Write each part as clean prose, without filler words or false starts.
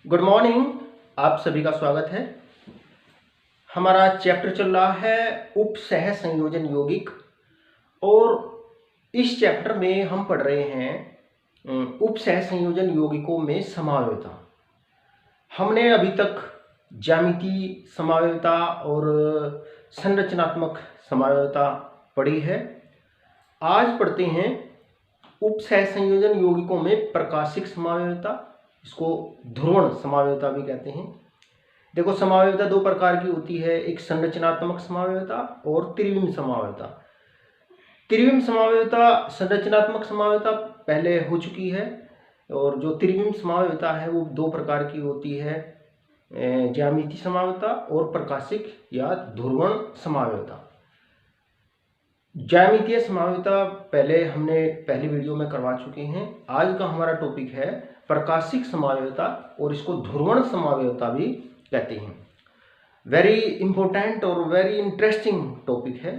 Good morning. आप सभी का स्वागत है। हमारा चैप्टर चल रहा है उपसह संयोजन यौगिक और इस चैप्टर में हम पढ़ रहे हैं उपसह संयोजन यौगिकों में समावयवता। हमने अभी तक ज्यामितीय समावयवता और संरचनात्मक समावयवता पढ़ी है। आज पढ़ते हैं उपसह संयोजन यौगिकों में प्रकाशिक समावयवता, इसको ध्रुवण समावयवता भी कहते हैं। देखो, समावयवता दो प्रकार की होती है, एक संरचनात्मक समावयवता और त्रिविम समावयवता। त्रिविम समावयवता संरचनात्मक समावयवता पहले हो चुकी है और जो त्रिविम समावयवता है वो दो प्रकार की होती है, ज्यामितीय समावयवता और प्रकाशिक या ध्रुवण समावयवता। ज्यामितीय समावयवता पहले हमने पहली वीडियो में करवा चुके हैं। आज का हमारा टॉपिक है प्रकाशिक समावयवता और इसको ध्रुवण समावयवता भी कहते हैं। वेरी इंपॉर्टेंट और वेरी इंटरेस्टिंग टॉपिक है।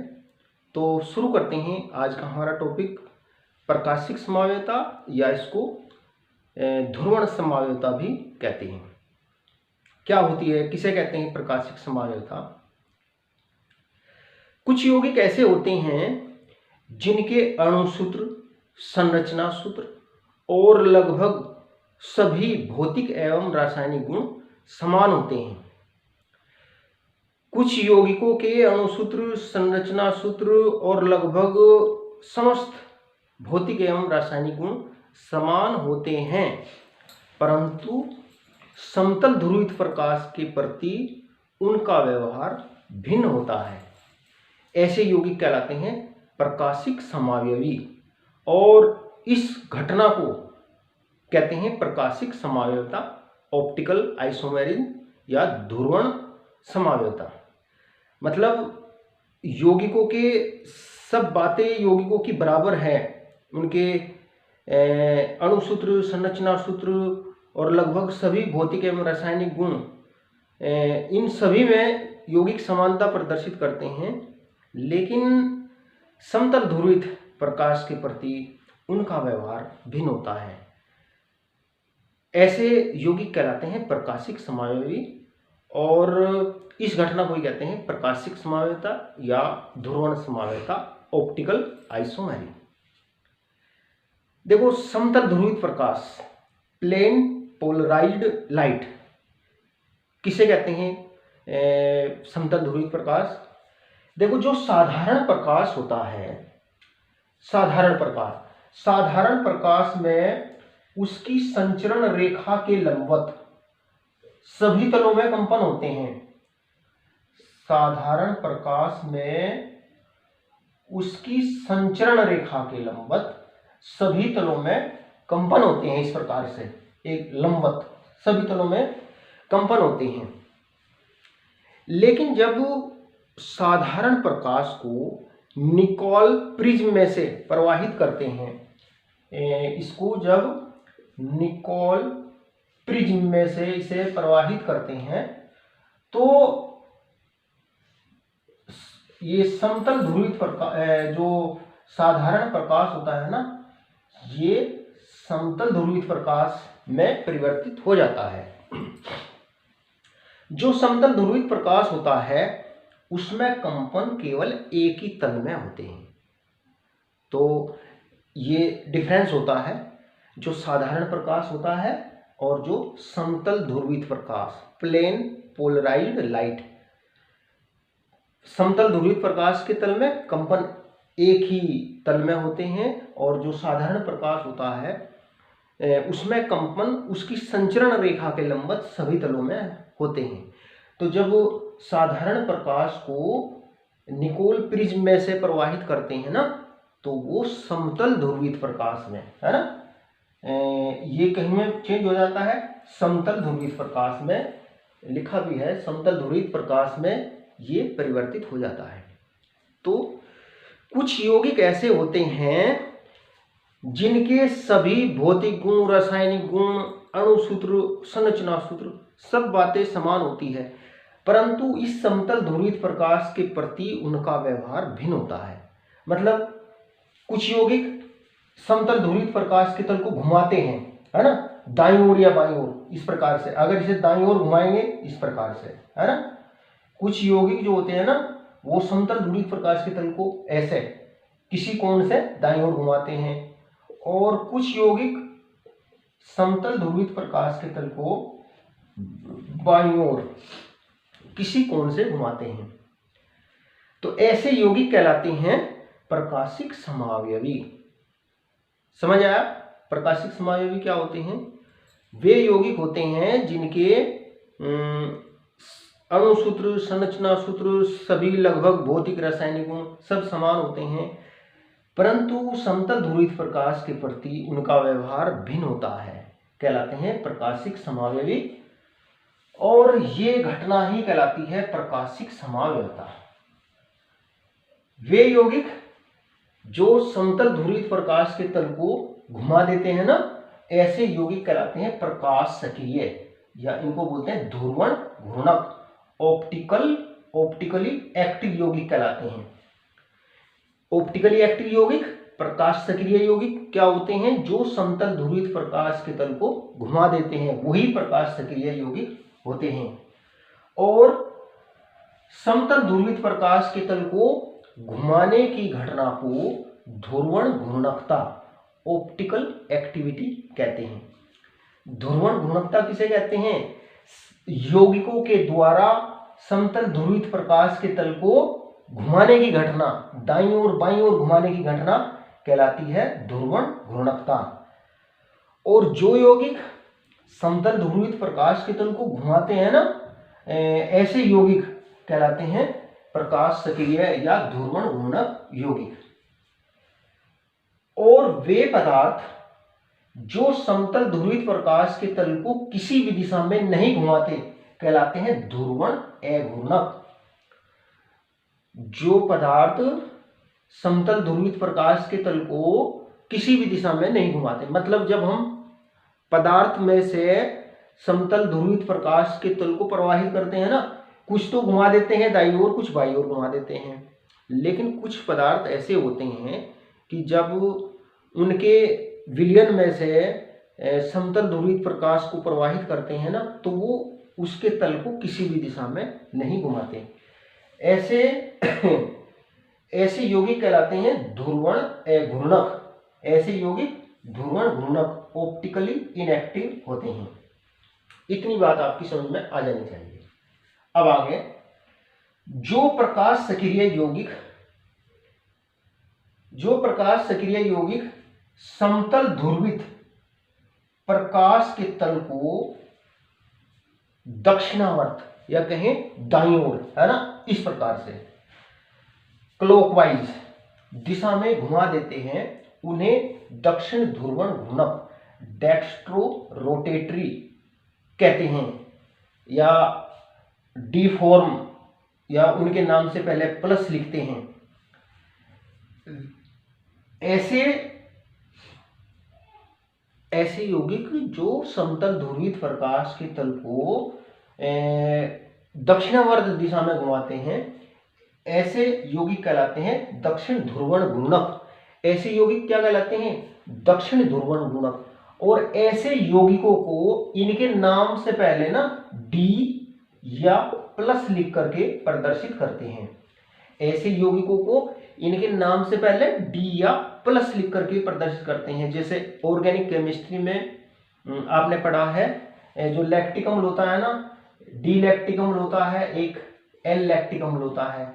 तो शुरू करते हैं आज का हमारा टॉपिक, प्रकाशिक समावयवता या इसको ध्रुवण समावयवता भी कहते हैं। क्या होती है, किसे कहते हैं प्रकाशिक समावयवता? कुछ यौगिक ऐसे होते हैं जिनके अणु सूत्र, संरचना सूत्र और लगभग सभी भौतिक एवं रासायनिक गुण समान होते हैं। कुछ यौगिकों के अणु सूत्र, संरचना सूत्र और लगभग समस्त भौतिक एवं रासायनिक गुण समान होते हैं, परंतु समतल ध्रुवित प्रकाश के प्रति उनका व्यवहार भिन्न होता है। ऐसे यौगिक कहलाते हैं प्रकाशिक समावयवी और इस घटना को कहते हैं प्रकाशिक समावयवता, ऑप्टिकल आइसोमेरिज्म या ध्रुवण समावयवता। मतलब यौगिकों के सब बातें यौगिकों की बराबर है, उनके अणु सूत्र, संरचना सूत्र और लगभग सभी भौतिक एवं रासायनिक गुण, इन सभी में यौगिक समानता प्रदर्शित करते हैं, लेकिन समतल ध्रुवित प्रकाश के प्रति उनका व्यवहार भिन्न होता है। ऐसे यौगिक कहलाते हैं प्रकाशिक समावयवी और इस घटना को ही कहते हैं प्रकाशिक समावयवता या ध्रुवण समावयवता, ऑप्टिकल आइसोमेरिज्म। देखो, समतल ध्रुवित प्रकाश, प्लेन पोलराइज्ड लाइट किसे कहते हैं समतल ध्रुवित प्रकाश? देखो, जो साधारण प्रकाश होता है, साधारण प्रकाश में उसकी संचरण रेखा के लंबवत सभी तलों में कंपन होते हैं। साधारण प्रकाश में उसकी संचरण रेखा के लंबवत सभी तलों में कंपन होते हैं। इस प्रकार से एक लंबवत सभी तलों में कंपन होते हैं। लेकिन जब साधारण प्रकाश को निकोल प्रिज्म में से प्रवाहित करते हैं, इसको जब निकोल प्रिज्म में से इसे प्रवाहित करते हैं तो ये समतल ध्रुवित प्रकाश, जो साधारण प्रकाश होता है ना, ये समतल ध्रुवित प्रकाश में परिवर्तित हो जाता है। जो समतल ध्रुवित प्रकाश होता है उसमें कंपन केवल एक ही तल में होते हैं। तो ये डिफरेंस होता है, जो साधारण प्रकाश होता है और जो समतल ध्रुवित प्रकाश, प्लेन पोलराइज्ड लाइट। समतल ध्रुवित प्रकाश के तल में कंपन एक ही तल में होते हैं और जो साधारण प्रकाश होता है उसमें कंपन उसकी संचरण रेखा के लंबवत सभी तलों में होते हैं। तो जब साधारण प्रकाश को निकोल प्रिज्म में से प्रवाहित करते हैं ना, तो वो समतल ध्रुवित प्रकाश में है ना, ये कहीं में चेंज हो जाता है, समतल ध्रुवित प्रकाश में लिखा भी है, समतल ध्रुवित प्रकाश में ये परिवर्तित हो जाता है। तो कुछ यौगिक ऐसे होते हैं जिनके सभी भौतिक गुण, रासायनिक गुण, अणु सूत्र, संरचना सूत्र सब बातें समान होती है, परंतु इस समतल ध्रुवित प्रकाश के प्रति उनका व्यवहार भिन्न होता है। मतलब कुछ यौगिक समतल ध्रुवित प्रकाश के तल को घुमाते हैं, है ना, दाईं ओर या बाईं ओर, इस प्रकार से। अगर इसे दाईं ओर घुमाएंगे इस प्रकार से, है ना। कुछ यौगिक जो होते हैं ना वो समतल ध्रुवित प्रकाश के तल को ऐसे किसी कोण से दाईं ओर घुमाते हैं, और कुछ यौगिक समतल ध्रुवित प्रकाश के तल को बाईं ओर किसी कोण से घुमाते हैं। तो ऐसे यौगिक कहलाते हैं प्रकाशिक समावयवी। समझ आया? प्रकाशिक समावयवी क्या होते हैं? वे यौगिक होते हैं जिनके अणु सूत्र, संरचना सूत्र सभी लगभग भौतिक रासायनिक गुण सब समान होते हैं, परंतु समतल ध्रुवित प्रकाश के प्रति उनका व्यवहार भिन्न होता है, कहलाते हैं प्रकाशिक समावयवी। और ये घटना ही कहलाती है प्रकाशिक समावयवता। वे यौगिक जो समतल ध्रुवित प्रकाश के तल को घुमा देते हैं ना, ऐसे यौगिक कहलाते हैं प्रकाश सक्रिय, या इनको बोलते हैं ध्रुवण घूर्णक, ऑप्टिकली एक्टिव यौगिक कहलाते हैं। ऑप्टिकली एक्टिव यौगिक, प्रकाश सक्रिय यौगिक क्या होते हैं? जो समतल ध्रुवित प्रकाश के तल को घुमा देते हैं, वही प्रकाश सक्रिय यौगिक होते हैं। और समतल ध्रुवित प्रकाश के तल को घुमाने की घटना को ध्रुवण घूर्णकता, ऑप्टिकल एक्टिविटी कहते हैं। ध्रुवण घूर्णकता किसे कहते हैं? यौगिकों के द्वारा समतल ध्रुवित प्रकाश के तल को घुमाने की घटना, दाईं ओर बाईं ओर घुमाने की घटना कहलाती है ध्रुवण घूर्णकता। और जो यौगिक समतल ध्रुवित प्रकाश के तल को घुमाते हैं ना, ऐसे यौगिक कहलाते हैं प्रकाश सक्रिय या ध्रुवण घूर्णक यौगिक। और वे पदार्थ जो समतल ध्रुवित प्रकाश के तल को किसी भी दिशा में नहीं घुमाते कहलाते हैं ध्रुवण अघूर्णक। जो पदार्थ समतल ध्रुवित प्रकाश के तल को किसी भी दिशा में नहीं घुमाते, मतलब जब हम पदार्थ में से समतल ध्रुवित प्रकाश के तल को प्रवाहित करते हैं ना, कुछ तो घुमा देते हैं दाईं ओर, कुछ बाईं ओर घुमा देते हैं। लेकिन कुछ पदार्थ ऐसे होते हैं कि जब उनके विलयन में से समतल ध्रुवित प्रकाश को प्रवाहित करते हैं ना, तो वो उसके तल को किसी भी दिशा में नहीं घुमाते। ऐसे ऐसे यौगिक कहलाते हैं ध्रुवण अघूर्णक। ऐसे यौगिक ध्रुवण घूर्णक, ऑप्टिकली इनएक्टिव होते हैं। इतनी बात आपकी समझ में आ जानी चाहिए। अब आगे, जो प्रकाश सक्रिय यौगिक समतल ध्रुवित प्रकाश के तल को दक्षिणावर्त या कहें दाईं ओर, है ना, इस प्रकार से क्लॉकवाइज दिशा में घुमा देते हैं, उन्हें दक्षिण ध्रुवण घूर्णक, डेक्स्ट्रो रोटेटरी कहते हैं, या डीफॉर्म, या उनके नाम से पहले प्लस लिखते हैं। ऐसे यौगिक जो समतल ध्रुवित प्रकाश के तल को दक्षिणावर्त दिशा में घुमाते हैं, ऐसे यौगिक कहलाते हैं दक्षिण ध्रुवण घूर्णक। ऐसे यौगिक क्या कहलाते हैं? दक्षिण ध्रुवण घूर्णक। और ऐसे यौगिकों को इनके नाम से पहले ना डी या प्लस लिख करके प्रदर्शित करते हैं। ऐसे यौगिकों को इनके नाम से पहले डी या प्लस लिख करके प्रदर्शित करते हैं। जैसे ऑर्गेनिक केमिस्ट्री में आपने पढ़ा है, जो लैक्टिक अम्ल होता है ना, डी लैक्टिक अम्ल होता है, एक एल लैक्टिक अम्ल होता है,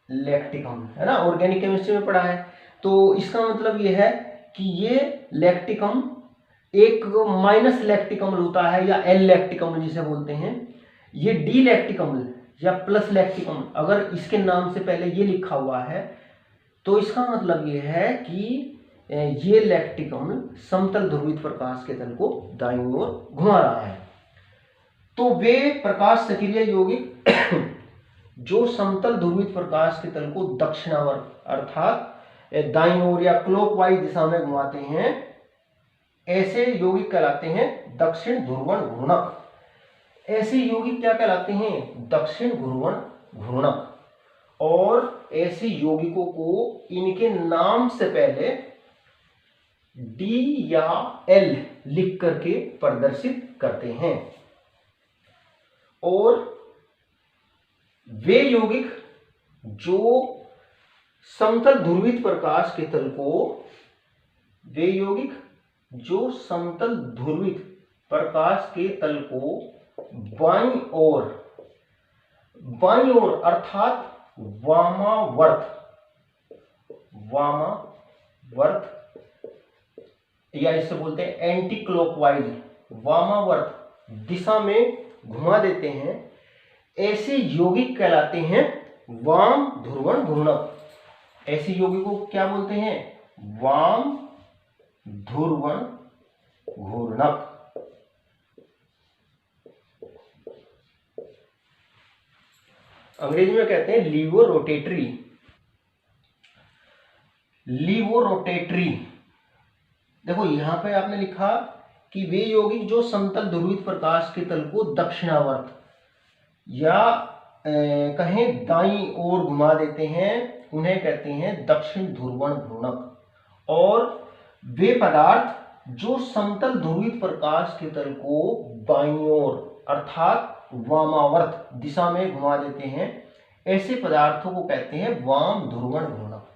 लैक्टिक अम्ल, है ना, ऑर्गेनिक केमिस्ट्री में पढ़ा है। तो इसका मतलब यह है कि ये लैक्टिक अम्ल एक माइनस लैक्टिक अम्ल होता है, या एल लैक्टिक अम्ल जिसे बोलते हैं। ये डी लैक्टिक अम्ल या प्लस लैक्टिक अम्ल, अगर इसके नाम से पहले ये लिखा हुआ है तो इसका मतलब ये है कि ये लैक्टिक अम्ल समतल ध्रुवित प्रकाश के तल को दाईं ओर घुमा रहा है। तो वे प्रकाश सक्रिय यौगिक जो समतल ध्रुवित प्रकाश के तल को दक्षिणावर्त अर्थात दाईं ओर या क्लॉकवाइज दिशा में घुमाते हैं, ऐसे यौगिक कहलाते हैं दक्षिण ध्रुवण घूर्णक। ऐसे यौगिक क्या कहलाते हैं? दक्षिण ध्रुवण घूर्णक। और ऐसे यौगिकों को इनके नाम से पहले डी या एल लिख करके प्रदर्शित करते हैं। और वे यौगिक जो समतल ध्रुवित प्रकाश के तल को, वे यौगिक जो समतल ध्रुवित प्रकाश के तल को बाईं ओर अर्थात वामावर्त या इसे बोलते हैं एंटी क्लॉकवाइज, वामावर्त दिशा में घुमा देते हैं, ऐसे यौगिक कहलाते हैं वाम ध्रुवण घूर्णक। ऐसे यौगिक को क्या बोलते हैं? वाम ध्रुवण घूर्णक। अंग्रेजी में कहते हैं लीवोरोटेटरी। लीवोरोटेटरी, देखो यहां पे आपने लिखा कि वे यौगिक जो समतल ध्रुवित प्रकाश के तल को दक्षिणावर्त या कहें दाईं ओर घुमा देते हैं, उन्हें कहते हैं दक्षिण ध्रुवण घूर्णक। और वे पदार्थ जो समतल ध्रुवित प्रकाश के तल को बाईं ओर अर्थात वामावर्त दिशा में घुमा देते हैं, ऐसे पदार्थों को कहते हैं वाम ध्रुवण घूर्णक,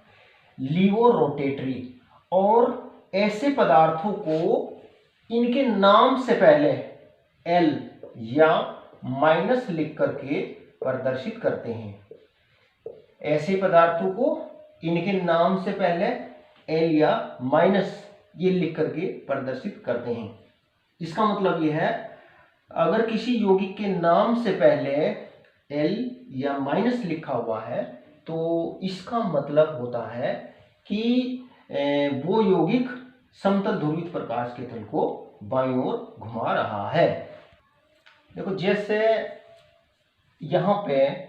लीवोरोटेटरी। और ऐसे पदार्थों को इनके नाम से पहले एल या माइनस लिख करके प्रदर्शित करते हैं। ऐसे पदार्थों को इनके नाम से पहले एल या माइनस ये लिख करके प्रदर्शित करते हैं। इसका मतलब यह है, अगर किसी यौगिक के नाम से पहले एल या माइनस लिखा हुआ है तो इसका मतलब होता है कि वो यौगिक समतल ध्रुवित प्रकाश के तल को बाईं ओर घुमा रहा है। देखो जैसे यहाँ पे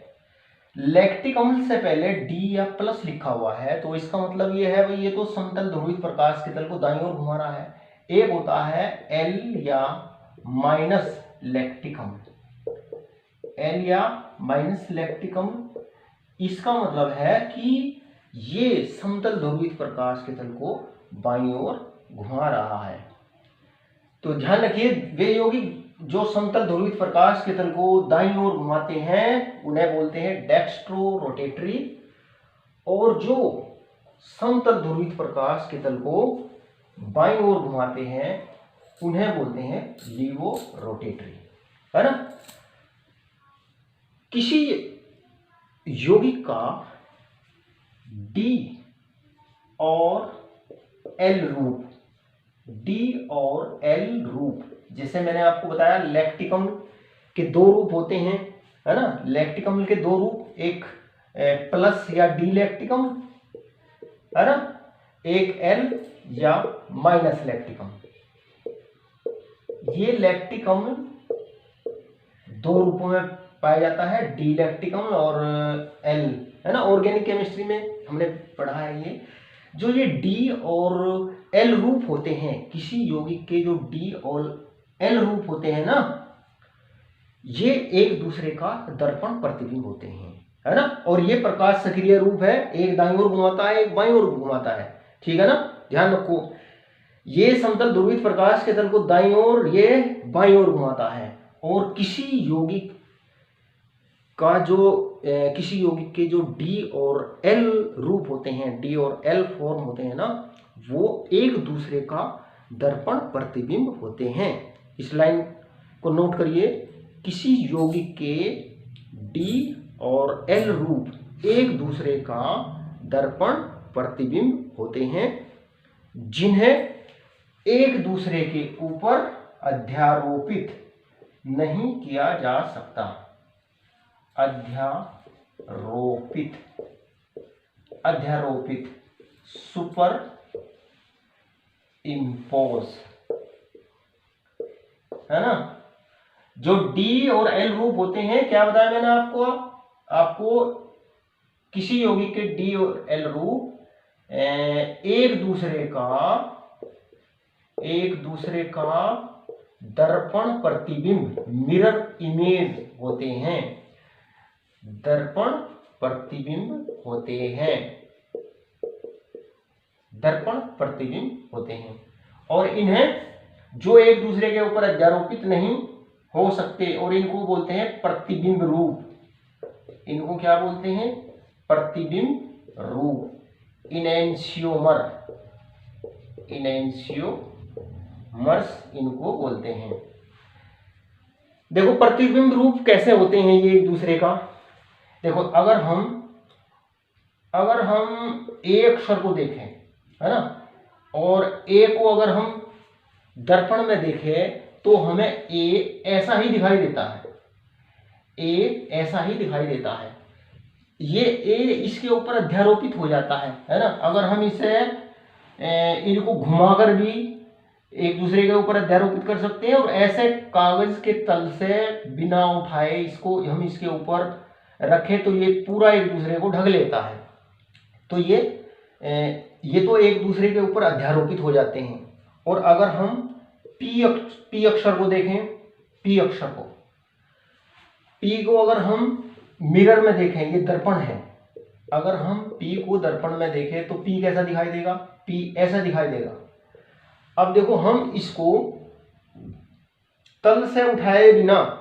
लैक्टिक अम्ल से पहले डी या प्लस लिखा हुआ है तो इसका मतलब ये है भाई ये तो समतल ध्रुवित प्रकाश के तल को दाईं ओर घुमा रहा है। एक होता है एल या माइनस लैक्टिक अम्ल, एल या माइनस लैक्टिक अम्ल, इसका मतलब है कि ये समतल ध्रुवित प्रकाश के तल को बाईं ओर घुमा रहा है। तो ध्यान रखिए, वे यौगिक जो समतल ध्रुवित प्रकाश के तल को दाईं ओर घुमाते हैं उन्हें बोलते हैं डेक्स्ट्रोरोटेटरी, और जो समतल ध्रुवित प्रकाश के तल को बाईं ओर घुमाते हैं उन्हें बोलते हैं लीवोरोटेटरी, है ना। किसी यौगिक का डी और एल रूप, डी और एल रूप, जैसे मैंने आपको बताया लैक्टिक अम्ल के दो रूप होते हैं, है ना। लैक्टिक अम्ल के दो रूप, एक प्लस या डी लैक्टिक अम्ल, है ना, एक एल या माइनस लैक्टिक अम्ल। ये लैक्टिक अम्ल दो रूपों में पाया जाता है, डी लैक्टिक अम्ल और एल, है ना। ऑर्गेनिक केमिस्ट्री में हमने पढ़ा है ये। जो ये डी और एल रूप होते हैं, किसी यौगिक के जो डी और एल रूप होते हैं ना, ये एक दूसरे का दर्पण प्रतिबिंब होते हैं, है ना। और ये प्रकाश सक्रिय रूप है, एक दाईं ओर घुमाता है एक बाईं ओर घुमाता है, ठीक है ना। ध्यान रखो, ये समतल ध्रुवित प्रकाश के तल को दाईं ओर, ये बाईं ओर घुमाता है। और किसी यौगिक का जो किसी यौगिक के जो डी और एल रूप होते हैं, डी और एल फॉर्म होते हैं ना, वो एक दूसरे का दर्पण प्रतिबिंब होते हैं। इस लाइन को नोट करिए, किसी यौगिक के डी और एल रूप एक दूसरे का दर्पण प्रतिबिंब होते हैं, जिन्हें एक दूसरे के ऊपर अध्यारोपित नहीं किया जा सकता। अध्यारोपित, अध्यारोपित, सुपर इम्पोज, है ना। जो डी और एल रूप होते हैं, क्या बताया मैंने आपको किसी यौगिक के डी और एल रूप एक दूसरे का दर्पण प्रतिबिंब, मिरर इमेज होते हैं, दर्पण प्रतिबिंब होते हैं, दर्पण प्रतिबिंब होते हैं। और इन्हें जो एक दूसरे के ऊपर अध्यारोपित नहीं हो सकते, और इनको बोलते हैं प्रतिबिंब रूप। इनको क्या बोलते हैं? प्रतिबिंब रूप, इनैंशियोमर, इनैंशियोमर्स इनको बोलते हैं। देखो प्रतिबिंब रूप कैसे होते हैं ये एक दूसरे का। देखो अगर हम ए अक्षर को देखें, है ना, और ए को अगर हम दर्पण में देखें तो हमें ए ऐसा ही दिखाई देता है, ए ऐसा ही दिखाई देता है। ये ए इसके ऊपर अध्यारोपित हो जाता है ना। अगर हम इसे इनको घुमाकर भी एक दूसरे के ऊपर अध्यारोपित कर सकते हैं, और ऐसे कागज के तल से बिना उठाए इसको हम इसके ऊपर रखें तो ये पूरा एक दूसरे को ढक लेता है। तो ये तो एक दूसरे के ऊपर अध्यारोपित हो जाते हैं। और अगर हम पी अक्षर को देखें, पी अक्षर को, पी को अगर हम मिरर में देखें, ये दर्पण है, अगर हम पी को दर्पण में देखें तो पी कैसा दिखाई देगा? पी ऐसा दिखाई देगा। अब देखो हम इसको तल से उठाए बिना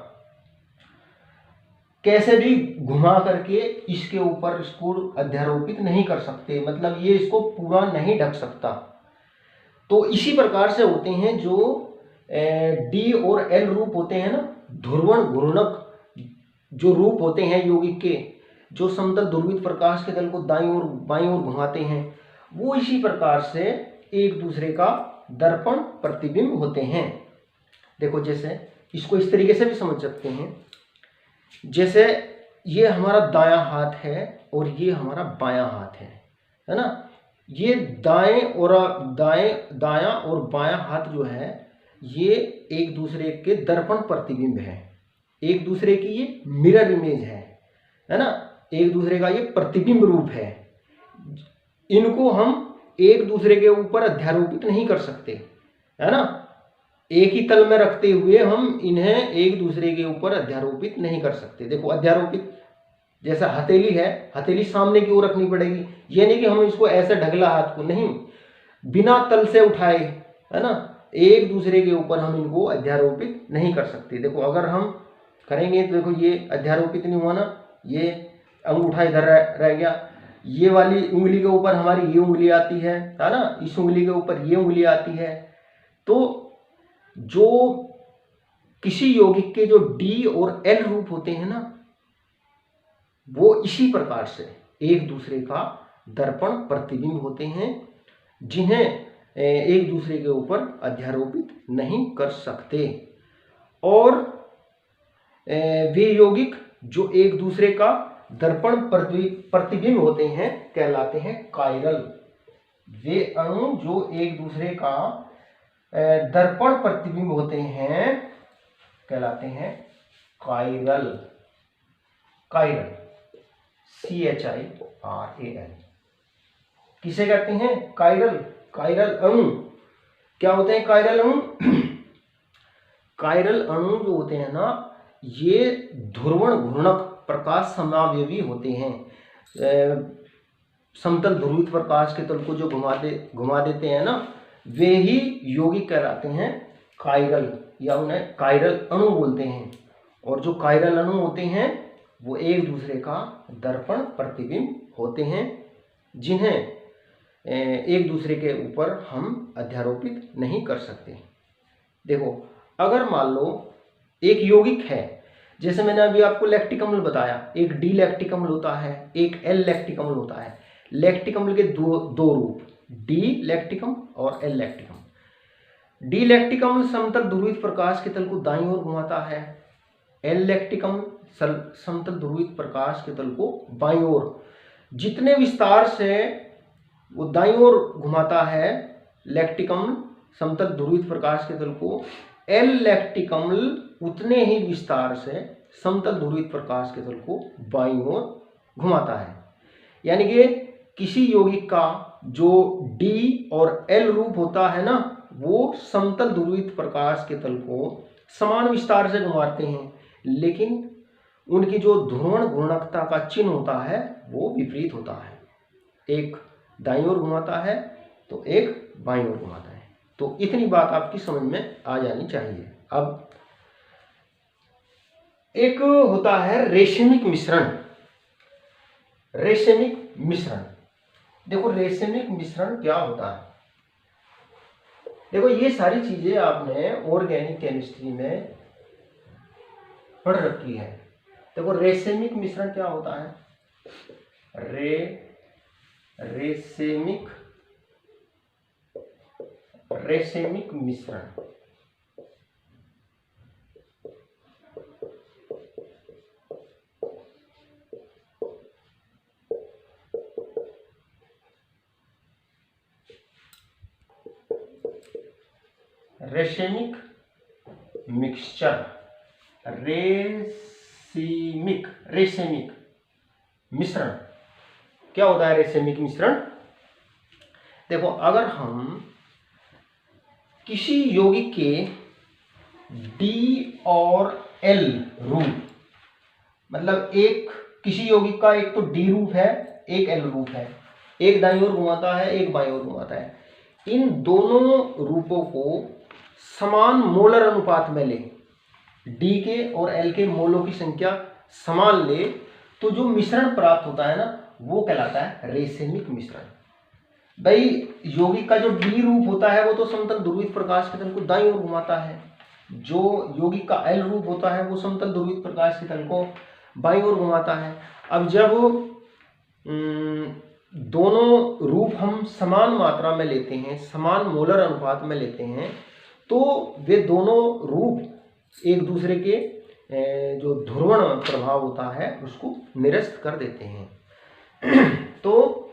कैसे भी घुमा करके इसके ऊपर इसको अध्यारोपित नहीं कर सकते, मतलब ये इसको पूरा नहीं ढक सकता। तो इसी प्रकार से होते हैं जो डी और एल रूप होते हैं ना, ध्रुवण घूर्णक जो रूप होते हैं यौगिक के, जो समतल ध्रुवित प्रकाश के तल को दाईं और बाईं ओर घुमाते हैं, वो इसी प्रकार से एक दूसरे का दर्पण प्रतिबिंब होते हैं। देखो जैसे इसको इस तरीके से भी समझ सकते हैं, जैसे ये हमारा दायां हाथ है और ये हमारा बायां हाथ है ना। ये दायां और बायां हाथ जो है ये एक दूसरे के दर्पण प्रतिबिंब है, एक दूसरे की ये मिरर इमेज है ना, एक दूसरे का ये प्रतिबिंब रूप है। इनको हम एक दूसरे के ऊपर अध्यारोपित नहीं कर सकते, है ना। एक ही तल में रखते हुए हम इन्हें एक दूसरे के ऊपर अध्यारोपित नहीं कर सकते। देखो अध्यारोपित जैसा हथेली है, हथेली सामने की ओर रखनी पड़ेगी, ये नहीं कि हम इसको ऐसे ढगला हाथ को, नहीं, बिना तल से उठाए, है ना, एक दूसरे के ऊपर हम इनको अध्यारोपित नहीं कर सकते। देखो अगर हम करेंगे तो देखो ये अध्यारोपित नहीं हुआ ना, ये अंगूठा इधर रह गया, ये वाली उंगली के ऊपर हमारी ये उंगली आती है ना, इस उंगली के ऊपर ये उंगली आती है। तो जो किसी यौगिक के जो डी और एल रूप होते हैं ना, वो इसी प्रकार से एक दूसरे का दर्पण प्रतिबिंब होते हैं, जिन्हें एक दूसरे के ऊपर अध्यारोपित नहीं कर सकते। और वे यौगिक जो एक दूसरे का दर्पण प्रतिबिंब होते हैं कहलाते हैं कायरल। वे अणु जो एक दूसरे का दर्पण प्रतिबिंब होते हैं कहलाते हैं कायरल। कायरल, CHIRAL किसे कहते हैं? कायरल। कायरल अणु क्या होते हैं? कायरल अणु कायरल अणु जो होते हैं ना, ये ध्रुवण घूर्णक प्रकाश समावयवी होते हैं। समतल ध्रुवित प्रकाश के तल को जो घुमा देते हैं ना, वे ही यौगिक कहलाते हैं कायरल, या उन्हें कायरल अणु बोलते हैं। और जो कायरल अणु होते हैं वो एक दूसरे का दर्पण प्रतिबिंब होते हैं, जिन्हें एक दूसरे के ऊपर हम अध्यारोपित नहीं कर सकते। देखो अगर मान लो एक यौगिक है, जैसे मैंने अभी आपको लैक्टिक अम्ल बताया, एक डी लैक्टिक अम्ल होता है, एक एल लैक्टिक अम्ल होता है। लैक्टिक अम्ल के दो रूप, डी लैक्टिक अम्ल और एल लैक्टिक अम्ल। डी लैक्टिक अम्ल समतल ध्रुवित प्रकाश के तल को दाईं ओर घुमाता है, एल लैक्टिक अम्ल समतल ध्रुवित प्रकाश के तल को बाईं ओर। जितने विस्तार से वो दाईं ओर घुमाता है लैक्टिक अम्ल समतल ध्रुवित प्रकाश के तल को, एल लैक्टिक अम्ल उतने ही विस्तार से समतल ध्रुवित प्रकाश के तल को बाईं ओर घुमाता है। यानी कि किसी यौगिक का जो डी और एल रूप होता है ना, वो समतल ध्रुवित प्रकाश के तल को समान विस्तार से घुमाते हैं, लेकिन उनकी जो ध्रुवण घूर्णकता का चिन्ह होता है वो विपरीत होता है। एक दाईं ओर घुमाता है तो एक बाईं ओर घुमाता है। तो इतनी बात आपकी समझ में आ जानी चाहिए। अब एक होता है रेशमिक मिश्रण। रेशमिक मिश्रण, देखो रेशमिक मिश्रण क्या होता है। देखो ये सारी चीजें आपने ऑर्गेनिक केमिस्ट्री में पढ़ रखी है। देखो रेशमिक मिश्रण क्या होता है, रेशमिक मिश्रण। रेशमिक मिक्सचर, रेशमिक मिश्रण क्या होता है। रेशमिक मिश्रण, देखो अगर हम किसी यौगिक के डी और एल रूप, मतलब एक किसी यौगिक का एक तो डी रूप है, एक एल रूप है, एक दाईं ओर घुमाता है, एक बाईं ओर घुमाता है। इन दोनों रूपों को समान मोलर अनुपात में ले, डी के और एल के मोलों की संख्या समान ले, तो जो मिश्रण प्राप्त होता है ना, वो कहलाता है रेशमिक मिश्रण। भाई यौगिक का जो डी रूप होता है वो तो समतल ध्रुवित प्रकाश के तल को दाईं ओर घुमाता है, जो यौगिक का एल रूप होता है वो समतल ध्रुवित प्रकाश के तल को बाईं ओर घुमाता है। अब जब दोनों रूप हम समान मात्रा में लेते हैं, समान मोलर अनुपात में लेते हैं, तो वे दोनों रूप एक दूसरे के जो ध्रुवण प्रभाव होता है उसको निरस्त कर देते हैं। तो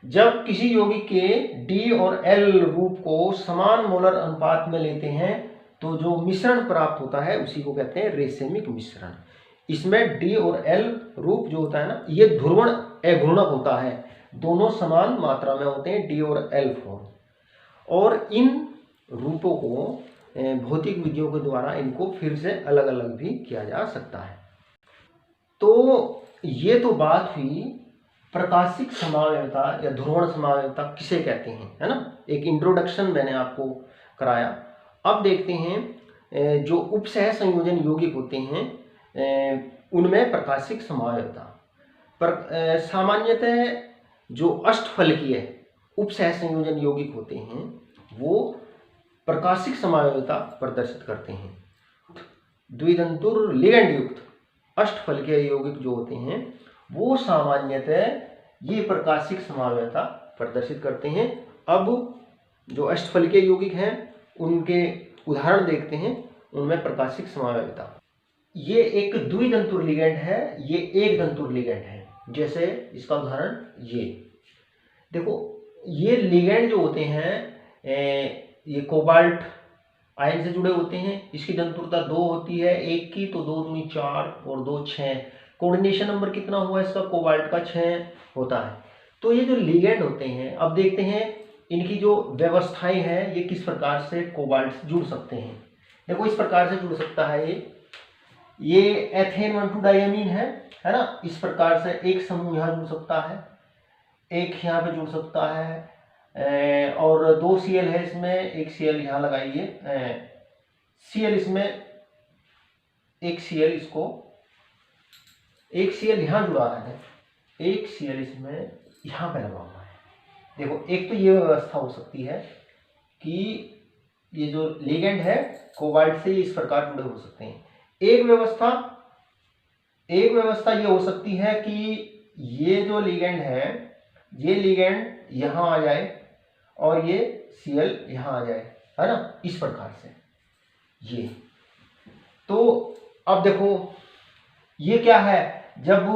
जब किसी यौगिक के डी और एल रूप को समान मोलर अनुपात में लेते हैं तो जो मिश्रण प्राप्त होता है उसी को कहते हैं रेशमिक मिश्रण। इसमें डी और एल रूप जो होता है ना, ये ध्रुवण अघूर्णक होता है, दोनों समान मात्रा में होते हैं डी और एल फॉर्म, और इन रूपों को भौतिक विधियों के द्वारा इनको फिर से अलग अलग भी किया जा सकता है। तो ये तो बात हुई प्रकाशिक समावयवता या ध्रुवण समावयवता किसे कहते हैं, है ना। एक इंट्रोडक्शन मैंने आपको कराया। अब देखते हैं जो उपसह संयोजन यौगिक होते हैं उनमें प्रकाशिक समावयवता पर सामान्यतः जो अष्टफलकीय उपसह संयोजन यौगिक होते हैं वो प्रकाशिक समावयवता प्रदर्शित करते हैं। द्वितंतुर लिगेंड युक्त अष्टफलकीय यौगिक जो होते हैं वो सामान्यतः ये प्रकाशिक समावयवता प्रदर्शित करते हैं। अब जो अष्टफलकीय यौगिक हैं उनके उदाहरण देखते हैं, उनमें प्रकाशिक समावयवता। ये एक द्वितंतुर लिगेंड है, ये एक तंतुर लिगेंड है। जैसे इसका उदाहरण ये देखो, ये लिगेंड जो होते हैं ये कोबाल्ट आयन से जुड़े होते हैं। इसकी तंतुरता 2 होती है, एक की, तो 2 दूनी 4 और 2 6। कोऑर्डिनेशन नंबर कितना हुआ इसका, कोबाल्ट का 6 होता है। तो ये जो लिगेंड होते हैं, अब देखते हैं इनकी जो व्यवस्थाएं हैं ये किस प्रकार से कोबाल्ट से जुड़ सकते हैं। देखो इस प्रकार से जुड़ सकता है ये एथेन 1,2 डायमीन है ना। इस प्रकार से एक समूह यहाँ जुड़ सकता है, एक यहाँ पे जुड़ सकता है, और 2 Cl है इसमें, एक Cl यहाँ लगाइए, Cl इसमें, एक Cl इसको, एक Cl यहाँ जुड़ा है, एक Cl इसमें यहाँ पे लगा हुआ है। देखो एक तो ये व्यवस्था हो सकती है कि ये जो लिगेंड है कोबाल्ट से इस प्रकार जुड़े हो सकते हैं। एक व्यवस्था ये हो सकती है कि ये जो लिगेंड है, ये लिगेंड यहाँ आ जाए और ये Cl यहाँ आ जाए, है ना, इस प्रकार से ये। तो अब देखो ये क्या है, जब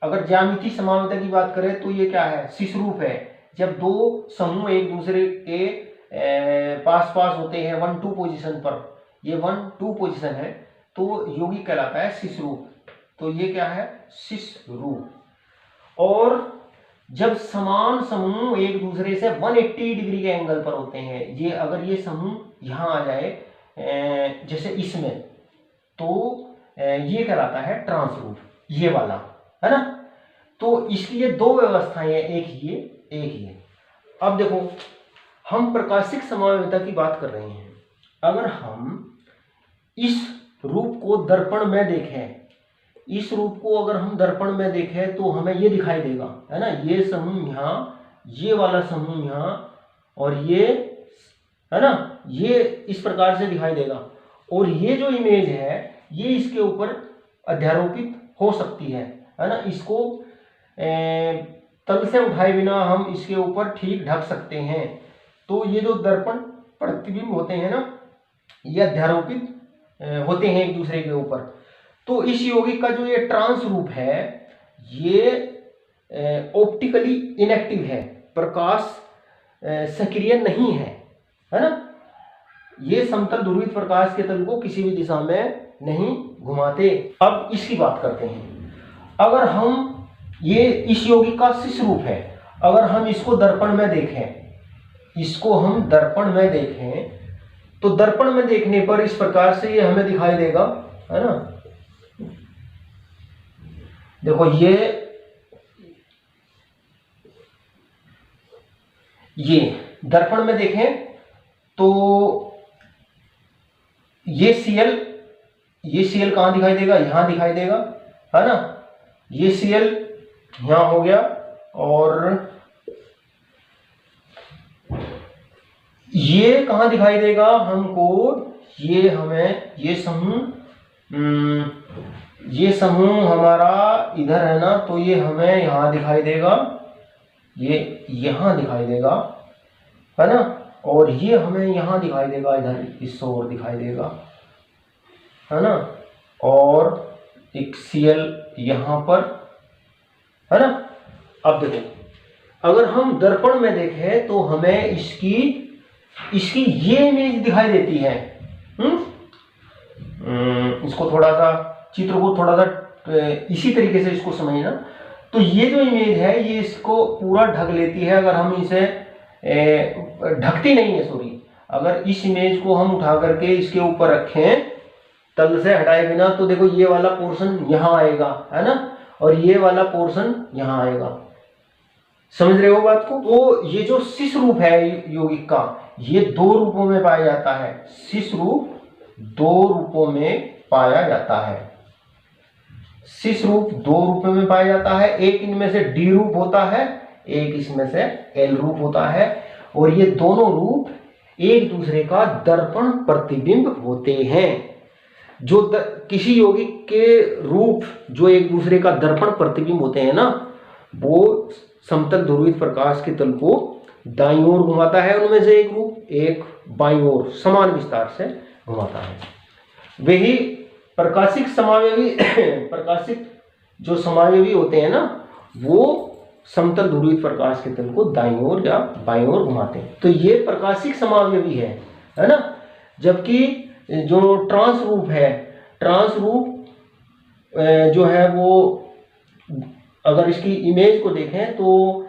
अगर ज्यामितीय समानता की बात करें तो ये क्या है, शिशरूप है। जब दो समूह एक दूसरे के पास पास होते हैं 1-2 पोजीशन पर, ये 1-2 पोजीशन है, तो यौगिक कहलाता है शिशरूप। तो ये क्या है, शिशरूप। और जब समान समूह एक दूसरे से 180 डिग्री के एंगल पर होते हैं, ये अगर ये समूह यहाँ आ जाए जैसे इसमें, तो ये कहलाता है ट्रांसरूप, ये वाला, है ना। तो इसकी ये 2 व्यवस्थाएं हैं, एक ये एक ये। अब देखो हम प्रकाशिक समावयवता की बात कर रहे हैं। अगर हम इस रूप को दर्पण में देखें, इस रूप को अगर हम दर्पण में देखें तो हमें ये दिखाई देगा, है ना, ये समूह यहाँ, ये वाला समूह यहाँ, और ये, है ना, ये इस प्रकार से दिखाई देगा। और ये जो इमेज है ये इसके ऊपर अध्यारोपित हो सकती है ना। इसको तल से उठाए बिना हम इसके ऊपर ठीक ढक सकते हैं। तो ये जो दर्पण प्रतिबिंब होते हैं ना, ये अध्यारोपित होते हैं एक दूसरे के ऊपर। तो इस यौगिक का जो ये ट्रांस रूप है ये ऑप्टिकली इनएक्टिव है, प्रकाश सक्रिय नहीं है ना। ये समतल ध्रुवित प्रकाश के तल को किसी भी दिशा में नहीं घुमाते। अब इसकी बात करते हैं। अगर हम ये इस यौगिक का शिश रूप है, अगर हम इसको दर्पण में देखें, इसको हम दर्पण में देखें तो दर्पण में देखने पर इस प्रकार से ये हमें दिखाई देगा, है ना। देखो ये दर्पण में देखें तो ये सीएल कहां दिखाई देगा, यहां दिखाई देगा, है ना। ये सीएल यहां हो गया, और ये कहां दिखाई देगा हमको, ये हमें ये समूह हमारा इधर है ना, तो ये हमें यहां दिखाई देगा, ये यहां दिखाई देगा, है ना। और ये हमें यहां दिखाई देगा, इधर इस ओर दिखाई देगा, है ना। और एक सीएल यहां पर, है ना। अब देखो अगर हम दर्पण में देखें तो हमें इसकी ये इमेज दिखाई देती है। इसको थोड़ा सा चित्र को थोड़ा सा इसी तरीके से इसको समझना। तो ये जो इमेज है ये इसको पूरा ढक लेती है। अगर हम इसे ढकती नहीं है, सॉरी, अगर इस इमेज को हम उठा करके इसके ऊपर रखें तल से हटाए बिना, तो देखो ये वाला पोर्शन यहाँ आएगा, है ना, और ये वाला पोर्शन यहाँ आएगा। समझ रहे हो बात को। तो ये जो शिश रूप है यौगिक का, ये दो रूपों में पाया जाता है। शिश रूप दो रूपों में पाया जाता है। शिश रूप दो रूपों में पाया जाता है। एक इनमें से डी रूप होता है, एक इसमें से एल रूप होता है। और ये दोनों रूप एक दूसरे का दर्पण प्रतिबिंब होते हैं। जो किसी यौगिक के रूप जो एक दूसरे का दर्पण प्रतिबिंब होते हैं ना, वो समतल ध्रुवित प्रकाश के तल को दाईं ओर घुमाता है। उनमें से एक रूप एक बाईं ओर समान विस्तार से घुमाता है। वही प्रकाशिक जो समावयवी होते हैं ना, वो समतल ध्रुवित प्रकाश के तल को दाईं ओर या बाईं ओर घुमाते हैं। तो ये प्रकाशिक समावयवी है ना। जबकि जो ट्रांस रूप है, ट्रांस रूप जो है वो अगर इसकी इमेज को देखें तो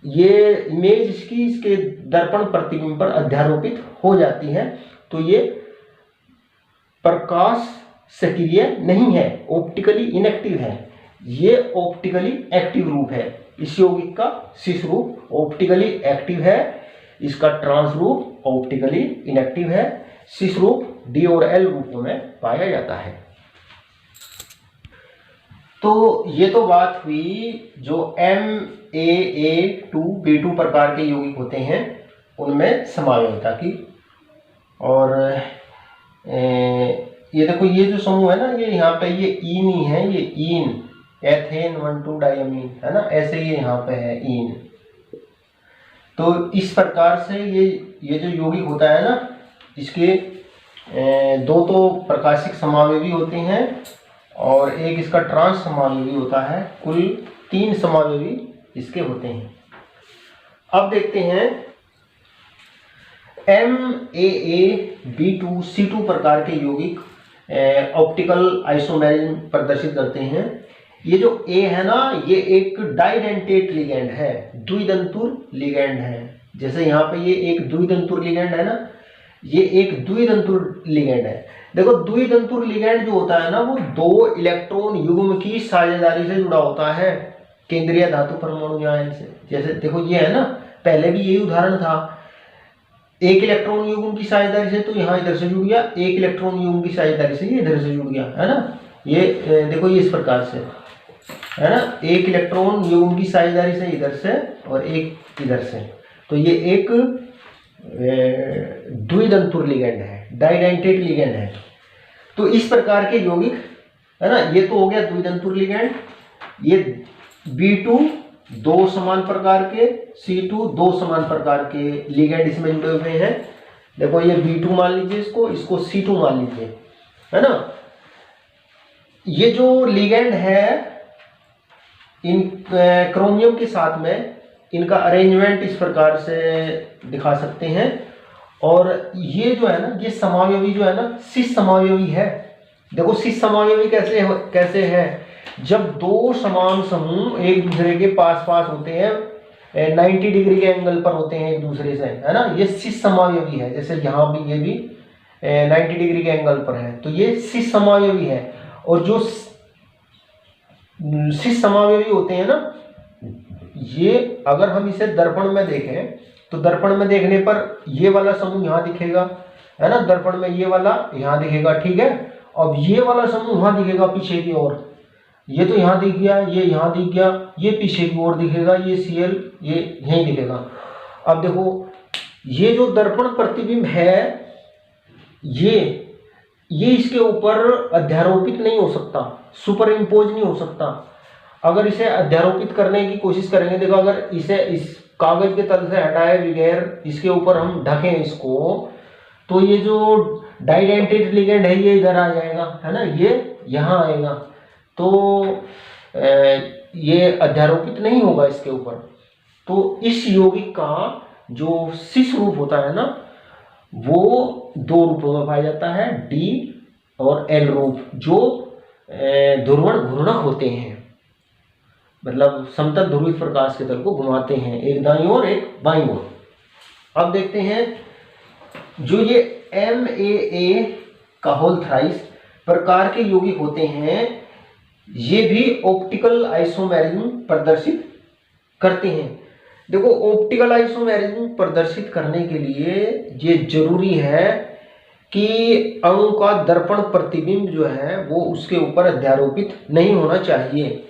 ये इमेज इसके दर्पण प्रतिबिंब पर अध्यारोपित हो जाती है। तो ये प्रकाश सक्रिय नहीं है, ऑप्टिकली इनएक्टिव है। ये ऑप्टिकली एक्टिव रूप है। इस यौगिक का शिश रूप ऑप्टिकली एक्टिव है, इसका ट्रांस रूप ऑप्टिकली इनएक्टिव है। शिश रूप डी और एल रूपों में पाया जाता है। तो ये तो बात हुई जो MAA2B2 प्रकार के यौगिक होते हैं उनमें समावयवता की। और ये देखो ये जो समूह है ना, ये यहाँ पे ये ईन ही है, ये ईन एथेन 1,2 डायमीन है ना, ऐसे ये यहाँ पे है ईन। तो इस प्रकार से ये जो यौगिक होता है ना, इसके दो तो प्रकाशिक समावयवी होते हैं और एक इसका ट्रांस समावयवी होता है। कुल 3 समावयवी इसके होते हैं। अब देखते हैं MAA-B2C2 प्रकार के यौगिक ऑप्टिकल आइसोमेरिज्म प्रदर्शित करते हैं। ये जो A है ना, ये एक डाइडेंटेट लिगैंड है, द्विदंतुर लिगैंड है। जैसे यहाँ पे ये एक द्विदंतुर लिगैंड है ना, ये एक द्विदंतुर लिगैंड है। देखो द्विदंतुर लिगैंड जो होता है ना, वो 2 इलेक्ट्रॉन युग्म की साझेदारी से जुड़ा होता है केंद्रीय धातु परमाणु आयन से। जैसे देखो ये है ना, पहले भी यही उदाहरण था। एक इलेक्ट्रॉन युग्म की साझेदारी से तो यहाँ इधर से जुड़ गया, एक इलेक्ट्रॉन युग्म की साझेदारी से ये इधर से जुड़ गया, है ना। ये देखो ये इस प्रकार से है ना, एक इलेक्ट्रॉन युग्म की साझेदारी से इधर से और एक इधर से, तो ये एक द्विदंतुर लिगेंड है, डाइडेंटेट लिगेंड है। तो इस प्रकार के यौगिक, है ना, ये तो हो गया द्विदंतुर लिगेंड। ये B2 दो समान प्रकार के, C2 दो समान प्रकार के लिगेंड इसमें जुड़े हुए हैं। देखो ये B2 मान लीजिए, इसको C2 मान लीजिए, है ना। ये जो लिगेंड है इन क्रोमियम के साथ में, इनका अरेंजमेंट इस प्रकार से दिखा सकते हैं। और ये जो है ना, ये समावयवी जो है ना, सिस समावयवी है। देखो सिस समावयवी कैसे है, जब दो समान समूह एक दूसरे के पास पास होते हैं, 90 डिग्री के एंगल पर होते हैं एक दूसरे से, है ना, ये सिस समावयवी है। जैसे यहाँ भी ये भी 90 डिग्री के एंगल पर है, तो ये सिस समावयवी है। और जो सिस समावयवी होते हैं ना, ये अगर हम इसे दर्पण में देखें तो दर्पण में देखने पर ये वाला समूह यहाँ दिखेगा, है ना, दर्पण में ये वाला यहाँ दिखेगा, ठीक है। अब ये वाला समूह वहां दिखेगा पीछे की ओर, ये तो यहाँ दिख गया, ये यहाँ दिख गया, ये पीछे की ओर दिखेगा, ये Cl ये यहीं दिखेगा। अब देखो ये जो दर्पण प्रतिबिंब है, ये इसके ऊपर अध्यारोपित नहीं हो सकता, सुपर इम्पोज नहीं हो सकता। अगर इसे अध्यारोपित करने की कोशिश करेंगे, देखो अगर इसे इस कागज के तल से हटाए बगैर इसके ऊपर हम ढकें इसको, तो ये जो डाइडेंटेट लिगेंड है ये इधर आ जाएगा, है ना, ये यहाँ आएगा, तो ये अध्यारोपित नहीं होगा इसके ऊपर। तो इस यौगिक का जो सिस रूप होता है ना, वो दो रूपों में पाया जाता है, D और L रूप, जो ध्रुवण घूर्णक होते हैं, मतलब समतल ध्रुवित प्रकाश के तल को घुमाते हैं, एक दाईं ओर एक बाईं ओर। अब देखते हैं जो ये MAA का होल थ्राइस प्रकार के यौगिक होते हैं, ये भी ऑप्टिकल आइसोमेरिज्म प्रदर्शित करते हैं। देखो ऑप्टिकल आइसोमेरिज्म प्रदर्शित करने के लिए ये जरूरी है कि अणु का दर्पण प्रतिबिंब जो है वो उसके ऊपर अध्यारोपित नहीं होना चाहिए।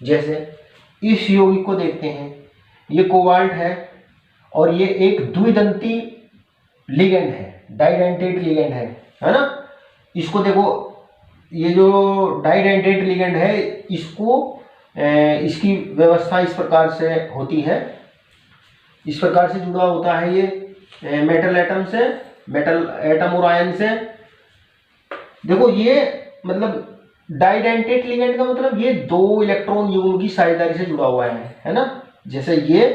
जैसे इस यौगिक को देखते हैं, ये कोबाल्ट है और ये एक द्विदंती लिगेंड है, डाइडेंटेट लिगेंड है ना। इसको देखो, ये जो डाइडेंटेट लिगेंड है, इसको इसकी व्यवस्था इस प्रकार से होती है, इस प्रकार से जुड़ा होता है ये मेटल एटम से, मेटल एटम और आयन से। देखो ये मतलब डाइडेंटेट लिगेंड का मतलब ये दो इलेक्ट्रॉन युग्म की साझेदारी से जुड़ा हुआ है ना। जैसे ये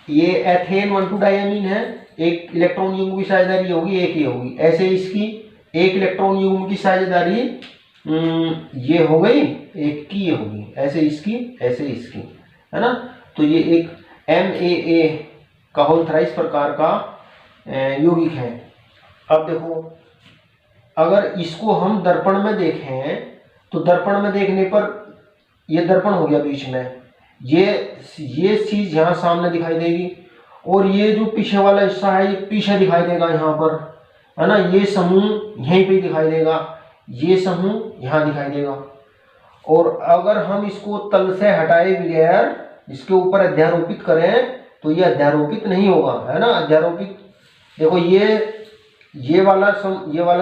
एथेन 1,2 डायमीन है, एक इलेक्ट्रॉन युग्म की साझेदारी होगी, एक ही होगी। ऐसे इसकी एक इलेक्ट्रॉन युग्म की साझेदारी ये हो गई, एक की ये होगी, ऐसे इसकी ऐसे इसकी, है ना। तो ये एक MAA का होल थ्राइस प्रकार का यौगिक है। अब देखो अगर इसको हम दर्पण में देखें तो दर्पण में देखने पर ये दर्पण हो गया बीच में, ये चीज यहाँ सामने दिखाई देगी और ये जो पीछे वाला हिस्सा है ये पीछे दिखाई देगा यहाँ पर, है ना। ये समूह यहीं पे दिखाई देगा, ये समूह यहाँ दिखाई देगा। और अगर हम इसको तल से हटाए बगैर इसके ऊपर अध्यारोपित करें तो ये अध्यारोपित नहीं होगा, है ना। अध्यारोपित देखो ये वाला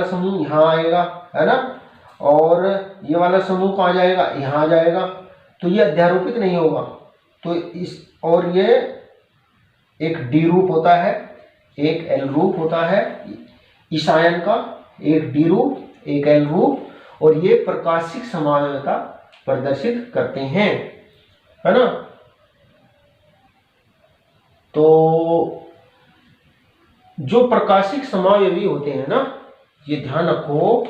समूह यहाँ आएगा, है ना, और ये वाला समूह कहाँ जाएगा, यहाँ आ जाएगा, तो ये अध्यारोपित नहीं होगा। तो इस और ये एक D रूप होता है, एक L रूप होता है इस आयन का, एक D रूप एक L रूप, और ये प्रकाशिक समावयवता प्रदर्शित करते हैं, है ना। तो जो प्रकाशिक समावयवी होते हैं ना, ये ध्यान रखो,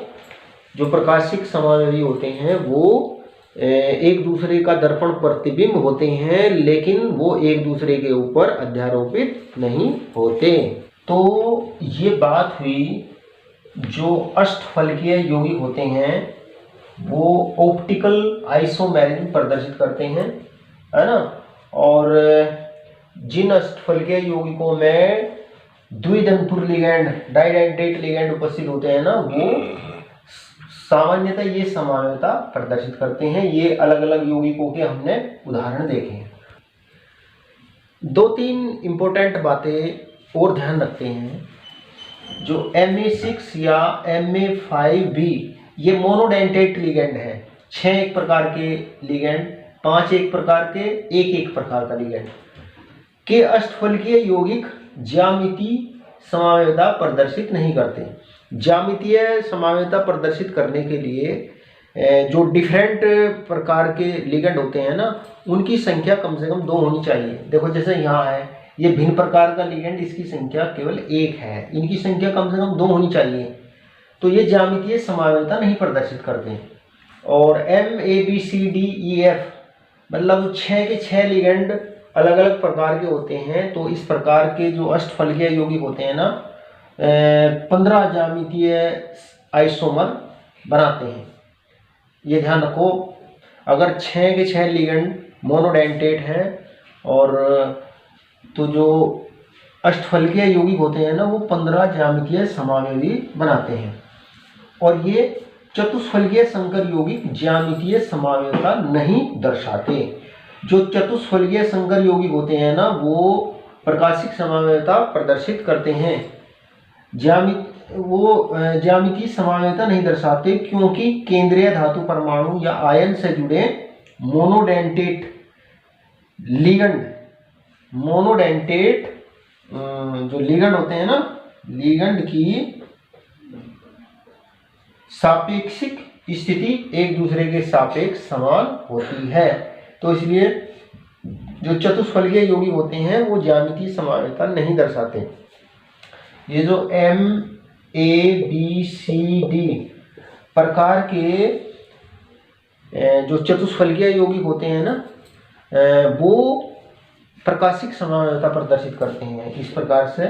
जो प्रकाशिक समावयवी होते हैं वो एक दूसरे का दर्पण प्रतिबिंब होते हैं, लेकिन वो एक दूसरे के ऊपर अध्यारोपित नहीं होते। तो ये बात हुई जो अष्टफलकीय यौगिक होते हैं वो ऑप्टिकल आइसोमेरिज्म प्रदर्शित करते हैं, है ना। और जिन अष्टफलकीय यौगिकों में द्विदंतुर लिगैंड, डाइडेंटेट लिगैंड उपस्थित होते हैं ना, वो सामान्यतः ये समावयवता प्रदर्शित करते हैं। ये अलग अलग यौगिकों के हमने उदाहरण देखे हैं। 2-3 इंपॉर्टेंट बातें और ध्यान रखते हैं। जो Ma6 या Ma5B ये मोनोडेंटेट लिगैंड है। 6 एक प्रकार के लिगैंड, 5 एक प्रकार के, एक प्रकार का लिगैंड के अष्टफलकीय यौगिक ज्यामितीय समावयवता प्रदर्शित नहीं करते। ज्यामितीय समावयवता प्रदर्शित करने के लिए जो डिफरेंट प्रकार के लिगैंड होते हैं ना, उनकी संख्या कम से कम 2 होनी चाहिए। देखो जैसे यहाँ है, ये भिन्न प्रकार का लिगैंड, इसकी संख्या केवल 1 है, इनकी संख्या कम से कम 2 होनी चाहिए, तो ये ज्यामितीय समावयवता नहीं प्रदर्शित करते। और MABCDEF मतलब 6 के 6 लिगैंड अलग अलग प्रकार के होते हैं, तो इस प्रकार के जो अष्टफलकीय यौगिक होते हैं ना, 15 ज्यामितीय आइसोमर बनाते हैं। ये ध्यान रखो, अगर 6 के 6 लिगैंड मोनोडेंटेट हैं और तो जो अष्टफलकीय यौगिक होते हैं ना, वो 15 ज्यामितीय समावयवी बनाते हैं। और ये चतुष्फलकीय संकर यौगिक ज्यामितीय समावयवता नहीं दर्शाते। जो चतुष्फलकीय संकर यौगिक होते हैं ना, वो प्रकाशिक समावयवता प्रदर्शित करते हैं। ज्यामितीय समावयवता नहीं दर्शाते क्योंकि केंद्रीय धातु परमाणु या आयन से जुड़े मोनोडेंटेट जो लिगैंड होते हैं ना, लिगैंड की सापेक्षिक स्थिति एक दूसरे के सापेक्ष समान होती है। तो इसलिए जो चतुष्फलकीय यौगिक होते हैं वो ज्यामितीय समावयवता नहीं दर्शाते। ये जो MABCD प्रकार के जो चतुष्फलकीय यौगिक होते हैं ना, वो प्रकाशिक समावयवता प्रदर्शित करते हैं। इस प्रकार से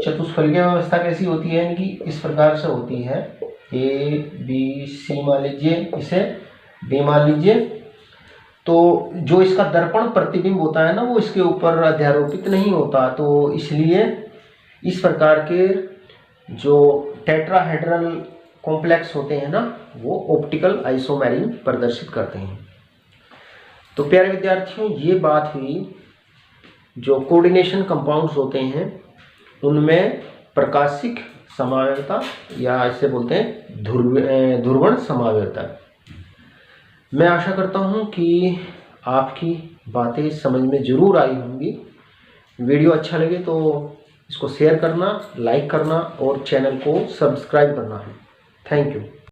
चतुष्फलकीय व्यवस्था कैसी होती है इनकी, इस प्रकार से होती है। ABC मान लीजिए, इसे D मान लीजिए। तो जो इसका दर्पण प्रतिबिंब होता है ना, वो इसके ऊपर अध्यारोपित नहीं होता, तो इसलिए इस प्रकार के जो टेट्राहेड्रल कॉम्प्लेक्स होते हैं ना, वो ऑप्टिकल आइसोमेरिज्म प्रदर्शित करते हैं। तो प्यारे विद्यार्थियों, ये बात हुई जो कोऑर्डिनेशन कंपाउंड्स होते हैं उनमें प्रकाशिक समावयवता या इसे बोलते हैं ध्रुवण समावयवता। मैं आशा करता हूँ कि आपकी बातें समझ में जरूर आई होंगी। वीडियो अच्छा लगे तो इसको शेयर करना, लाइक करना और चैनल को सब्सक्राइब करना है। Thank you.